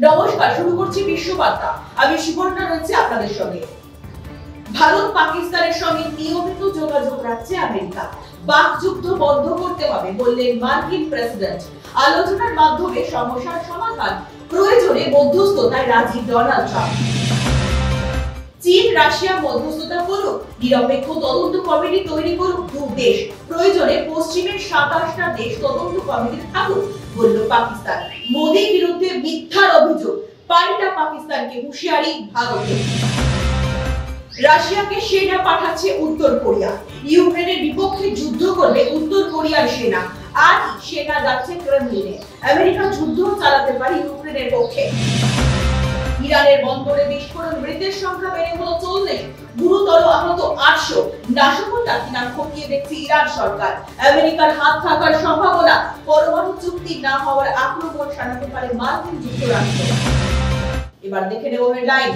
নমস্কার, শুরু করছি বিশ্ববার্তা। আমি সুবর্ণা রয়েছে আপনাদের সঙ্গে। ভারত পাকিস্তানের সঙ্গে নিয়মিত যোগাযোগ রাখছে আমেরিকা। বাকযুদ্ধ বন্ধ করতে হবে বললেন মার্কিন প্রেসিডেন্ট। আলোচনার মাধ্যমে সমস্যার সমাধান, প্রয়োজনে মধ্যস্থতায় রাজি ডোনাল্ড ট্রাম্প। চীন রাশিয়া মধ্যস্থতা করুক, নিরপেক্ষ তদন্ত কমিটি তৈরি করুক দু দেশ, প্রয়োজনে পশ্চিমের 27টা দেশ তদন্ত কমিটি থাকুক বলল পাকিস্তান। মোদির বিরুদ্ধে মিথ্যার অভিযোগ, পাল্টা পাকিস্তানকে হুঁশিয়ারি ভারতের। রাশিয়াকে সেনা পাঠাচ্ছে উত্তর কোরিয়া। ইউক্রেনের বিপক্ষে যুদ্ধ করবে উত্তর কোরিয়ার সেনা। আজ সেনা যাচ্ছে ক্রেমলিনে। আমেরিকা যুদ্ধ চালাতে পারে ইউক্রেনের পক্ষে। ইরানের বন্দরে বিস্ফোরণ, মৃতের সংখ্যা বেড়ে হলো 40, গুরুতর আহত 800। নাশকতা কিনা খতিয়ে দেখছে ইরান সরকার। আমেরিকার হাত থাকার সম্ভাবনা, পরমাণু চুক্তি না হওয়ার আক্রমণ শানাতে পারে মার্কিন যুক্তরাষ্ট্র। এবার দেখে নেব হেডলাইন।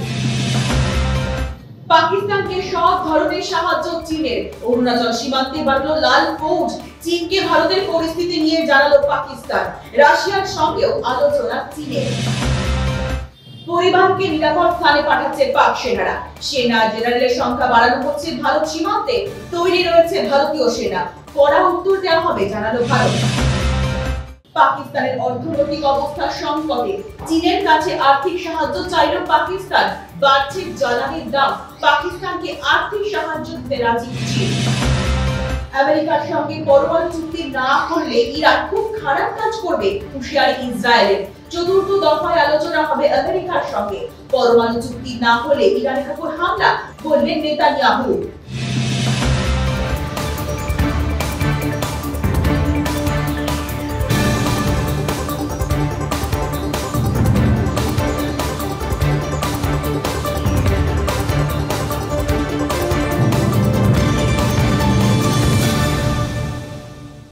পাকিস্তানকে সব ধরনের সাহায্য চীনের। অরুণাচল সীমান্তে বাড়ল লাল কোড। চীনকে ভারতের পরিস্থিতি নিয়ে জানালো পাকিস্তান। রাশিয়ার সঙ্গেও আলোচনা চীনের। পরিবারকে নিরাপদ স্থানে পাঠাচ্ছে পাক সেনারা। সেনা জেনারেলের সংখ্যা বাড়ানো হচ্ছে ভারত সীমান্তে। তৈরি রয়েছে ভারতীয় সেনা। কড়া উত্তর দেওয়া হবে জানালো ভারত। পাকিস্তানের অর্থনৈতিক অবস্থা সংকটে। চীনের কাছে আর্থিক সাহায্য চাইল পাকিস্তান। বাড়ছে জ্বালানির দাম। পাকিস্তানকে আর্থিক সাহায্য দিতে রাজি চীন। আমেরিকার সঙ্গে পরমাণু চুক্তি না করলে ইরান খুব খারাপ কাজ করবে, হুঁশিয়ারি ইসরায়েলের। চতুর্থ দফায় আলোচনা হবে আমেরিকার সঙ্গে। পরমাণু চুক্তি না হলে ইরানের উপর হামলা, বললেন নেতানিয়াহু।